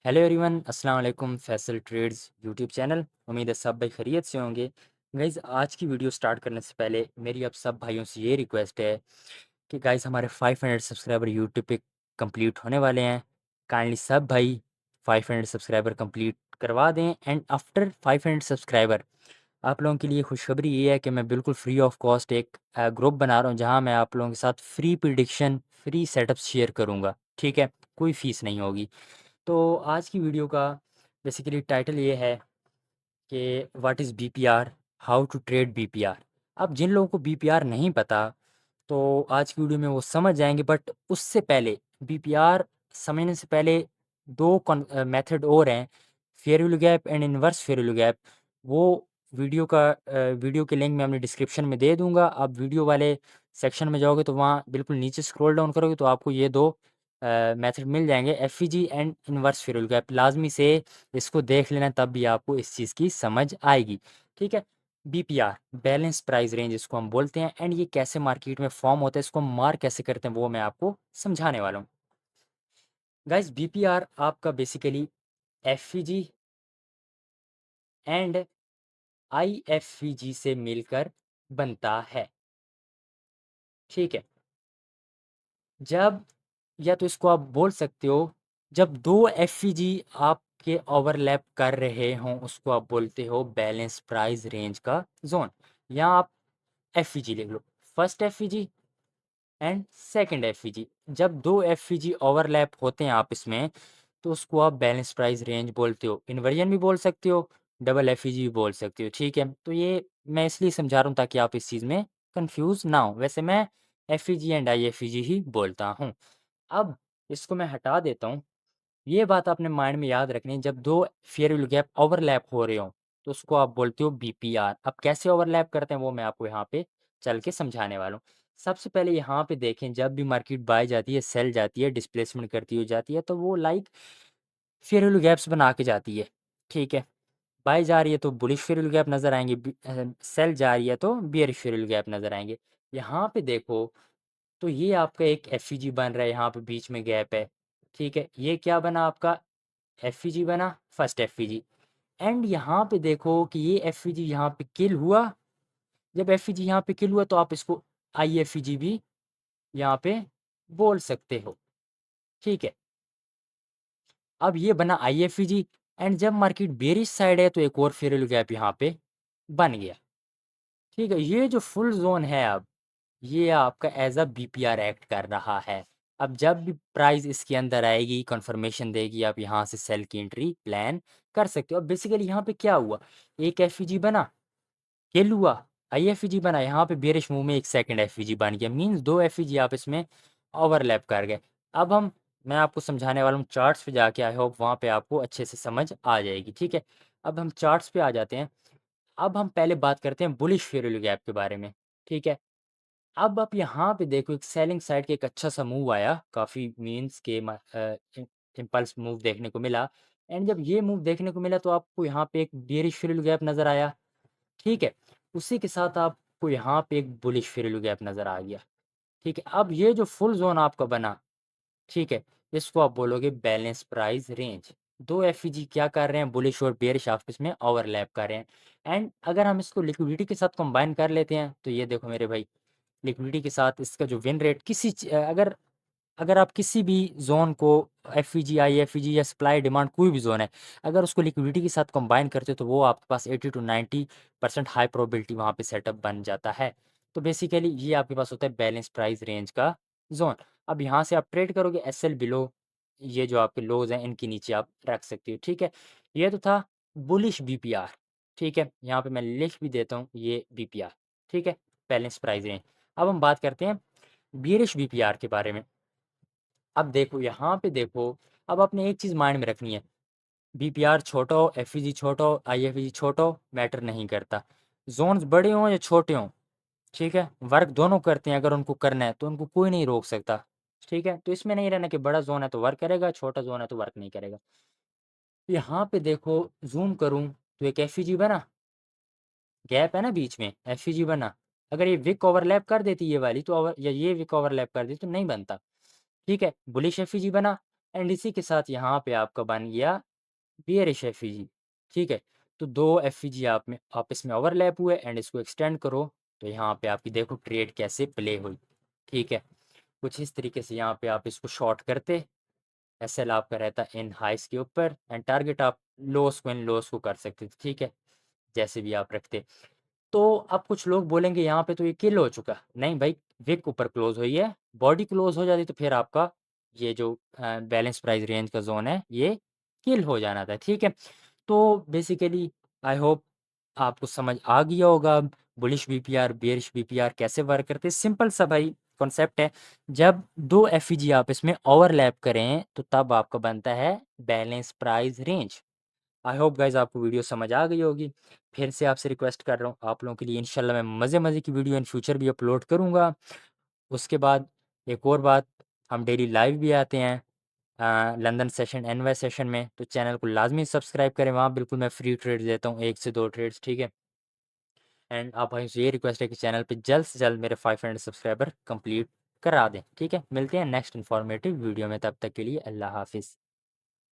Hello everyone, अस्सलाम वालेकुम। Faisal trades YouTube channel. उम्मीद है सब भाई खैरियत से होंगे। गाइज़, आज की वीडियो स्टार्ट करने से पहले मेरी आप सब भाइयों से ये रिक्वेस्ट है कि गाइज़, हमारे 500 सब्सक्राइबर यूट्यूब पे कंप्लीट होने वाले हैं। काइंडली सब भाई 500 सब्सक्राइबर कंप्लीट करवा दें। एंड आफ्टर 500 सब्सक्राइबर आप लोगों के लिए खुशखबरी ये है कि मैं बिल्कुल फ्री ऑफ कॉस्ट एक ग्रुप बना रहा हूँ, जहाँ मैं आप लोगों के साथ free prediction, free setup share करूँगा। ठीक है, कोई फ़ीस नहीं होगी। तो आज की वीडियो का बेसिकली टाइटल ये है कि what is BPR, how to trade BPR. अब जिन लोगों को बीपीआर नहीं पता, तो आज की वीडियो में वो समझ जाएंगे, बट उससे पहले बीपीआर समझने से पहले दो मेथड और हैं, fair value gap and inverse fair value gap. वो वीडियो के लिंक मैं अपने डिस्क्रिप्शन में दे दूंगा। आप वीडियो वाले सेक्शन में जाओगे तो वहाँ बिल्कुल नीचे स्क्रॉल डाउन करोगे तो आपको ये दो मेथड मिल जाएंगे, FEG and inverse fair value gap. लाजमी से इसको देख लेना, तब भी आपको इस चीज़ की समझ आएगी। ठीक है। बीपीआर, बैलेंस प्राइस रेंज इसको हम बोलते हैं। एंड ये कैसे मार्केट में फॉर्म होता है, इसको हम मार्क कैसे करते हैं, वो मैं आपको समझाने वाला हूँ। गाइस, बीपीआर आपका बेसिकली एफईजी एंड आईएफईजी से मिलकर बनता है। ठीक है। जब, या तो इसको आप बोल सकते हो, जब दो एफईजी आपके ओवरलैप कर रहे हों, उसको आप बोलते हो बैलेंस प्राइस रेंज का जोन। या आप एफईजी लिख लो, first FEG and second FEG. जब दो एफईजी ओवरलैप होते हैं आपस में, तो उसको आप बैलेंस प्राइस रेंज बोलते हो। इन्वर्जन भी बोल सकते हो, डबल एफईजी भी बोल सकते हो। ठीक है, तो ये मैं इसलिए समझा रहा हूँ ताकि आप इस चीज़ में कंफ्यूज ना हो। वैसे मैं एफईजी एंड आईएफईजी ही बोलता हूँ। अब इसको मैं हटा देता हूँ। ये बात आपने माइंड में याद रखनी है, जब दो फेयर वैल्यू गैप ओवरलैप हो रहे हो, तो उसको आप बोलते हो बीपीआर। अब कैसे ओवरलैप करते हैं वो मैं आपको यहाँ पे चल के समझाने वाला हूँ। सबसे पहले यहाँ पे देखें, जब भी मार्केट बाय जाती है, सेल जाती है, डिस्प्लेसमेंट करती हो जाती है, तो वो लाइक फेयर वैल्यू गैप्स बना के जाती है। ठीक है। बाय जा रही है तो बुलिश फेयर वैल्यू गैप नज़र आएंगे, सेल जा रही है तो बियरिश फेयर वैल्यू गैप नज़र आएंगे। यहाँ पे देखो, तो ये आपका एक एफईजी बन रहा है, यहाँ पे बीच में गैप है। ठीक है, ये क्या बना आपका, एफईजी बना, फर्स्ट एफईजी। एंड यहाँ पे देखो कि ये एफईजी यहाँ पे किल हुआ। जब एफईजी यहाँ पे किल हुआ तो आप इसको आईएफईजी भी यहाँ पे बोल सकते हो। ठीक है। अब ये बना आईएफईजी। एंड जब मार्केट बेरिश साइड है तो एक और फेयर वैल्यू गैप यहाँ पे बन गया। ठीक है, ये जो फुल जोन है, अब ये आपका एज अ बीपीआर एक्ट कर रहा है। अब जब भी प्राइस इसके अंदर आएगी, कंफर्मेशन देगी, आप यहाँ से सेल की एंट्री प्लान कर सकते हो। अब बेसिकली यहाँ पे क्या हुआ, एक एफईजी बना, किल हुआ, आईएफईजी बना, यहाँ पे बेरिश मूव में एक सेकंड एफईजी बन गया, मींस दो एफईजी आप इसमें ओवरलैप कर गए। अब मैं आपको समझाने वाला हूँ चार्ट्स पे जाके, आई होप वहाँ पे आपको अच्छे से समझ आ जाएगी। ठीक है। अब हम चार्ट्स पे आ जाते हैं। अब हम पहले बात करते हैं बुलिश फेयर वैल्यू गैप के बारे में। ठीक है। अब आप यहाँ पे देखो, एक सेलिंग साइड के एक अच्छा सा मूव आया, काफ़ी मीन्स के इम्पल्स मूव देखने को मिला। एंड जब ये मूव देखने को मिला तो आपको यहाँ पे एक बेयरिश फेयर गैप नज़र आया। ठीक है। उसी के साथ आपको यहाँ पे एक बुलिश फेयर गैप नज़र आ गया। ठीक है। अब ये जो फुल जोन आपका बना, ठीक है, इसको आप बोलोगे बैलेंस प्राइस रेंज। दो एफईजी क्या कर रहे हैं, बुलिश और बेयरिश आपस में ओवरलैप कर रहे हैं। एंड अगर हम इसको लिक्विडिटी के साथ कंबाइन कर लेते हैं, तो ये देखो मेरे भाई, लिक्विडिटी के साथ इसका जो विन रेट अगर अगर आप किसी भी ज़ोन को, एफईजी, आईएफईजी या सप्लाई डिमांड कोई भी ज़ोन है, अगर उसको लिक्विडिटी के साथ कंबाइन करते हो तो वो आपके पास 80 टू 90% हाई प्रोबेबिलिटी वहाँ पे सेटअप बन जाता है। तो बेसिकली ये आपके पास होता है बैलेंस प्राइस रेंज का ज़ोन। अब यहाँ से आप ट्रेड करोगे एसएल बिलो, ये जो आपके लोज हैं इनके नीचे आप रख सकते हो। ठीक है। ये तो था बुलिश बीपीआर। ठीक है, यहाँ पे मैं लिख भी देता हूँ ये बीपीआर। ठीक है, बैलेंस प्राइस रेंज। अब हम बात करते हैं बियरिश बीपीआर के बारे में। अब देखो यहाँ पे देखो, अब आपने एक चीज़ माइंड में रखनी है, बीपीआर छोटा हो, एफईजी छोटा हो, आईएफईजी छोटा हो, मैटर नहीं करता। जोन्स बड़े हों या छोटे हों, ठीक है, वर्क दोनों करते हैं। अगर उनको करना है तो उनको कोई नहीं रोक सकता। ठीक है, तो इसमें नहीं रहना कि बड़ा जोन है तो वर्क करेगा, छोटा जोन है तो वर्क नहीं करेगा। यहाँ पे देखो, जूम करूँ तो एक एफईजी बना, गैप है ना बीच में, एफईजी बना। अगर ये विक ओवरलैप कर देती ये वाली, तो या ये विक ओवरलैप कर देती तो नहीं बनता। ठीक है, बुलिश एफईजी बना, एंड इसी के साथ यहाँ पे आपका बन गया बियरिश एफईजी। ठीक है, तो दो एफईजी आपस में ओवरलैप हुए एंड इसको एक्सटेंड करो तो यहाँ पे आपकी देखो ट्रेड कैसे प्ले हुई। ठीक है, कुछ इस तरीके से यहाँ पे आप इसको शॉर्ट करते, एसएल आपका रहता इन हाइस के ऊपर एंड टारगेट आप लोस को इन लोस को कर सकते थे। ठीक है, जैसे भी आप रखते। तो अब कुछ लोग बोलेंगे यहाँ पे तो ये किल हो चुका। नहीं भाई, विक ऊपर क्लोज हुई है, बॉडी क्लोज हो जाती तो फिर आपका ये जो बैलेंस प्राइस रेंज का जोन है ये किल हो जाना था। ठीक है, तो बेसिकली आई होप आपको समझ आ गया होगा बुलिश बीपीआर बेरिश बीपीआर कैसे वर्क करते हैं। सिंपल सा भाई कॉन्सेप्ट है, जब दो एफईजी आप इसमें ओवरलैप करें तो तब आपका बनता है balance price range. I hope guys आपको वीडियो समझ आ गई होगी। फिर से आपसे रिक्वेस्ट कर रहा हूँ, आप लोगों के लिए इंशाल्लाह मैं मज़े मज़े की वीडियो इन फ्यूचर भी अपलोड करूँगा। उसके बाद एक और बात, हम डेली लाइव भी आते हैं लंदन सेशन एनवाई सेशन में, तो चैनल को लाजमी सब्सक्राइब करें। वहाँ बिल्कुल मैं फ्री ट्रेड देता हूँ, 1 से 2 ट्रेड्स। ठीक है, एंड आप भाई से ये रिक्वेस्ट है कि चैनल पे जल्द से जल्द मेरे 500 सब्सक्राइबर कंप्लीट करा दें। ठीक है, मिलते हैं नेक्स्ट इन्फॉर्मेटिव वीडियो में, तब तक के लिए अल्लाह हाफिज़।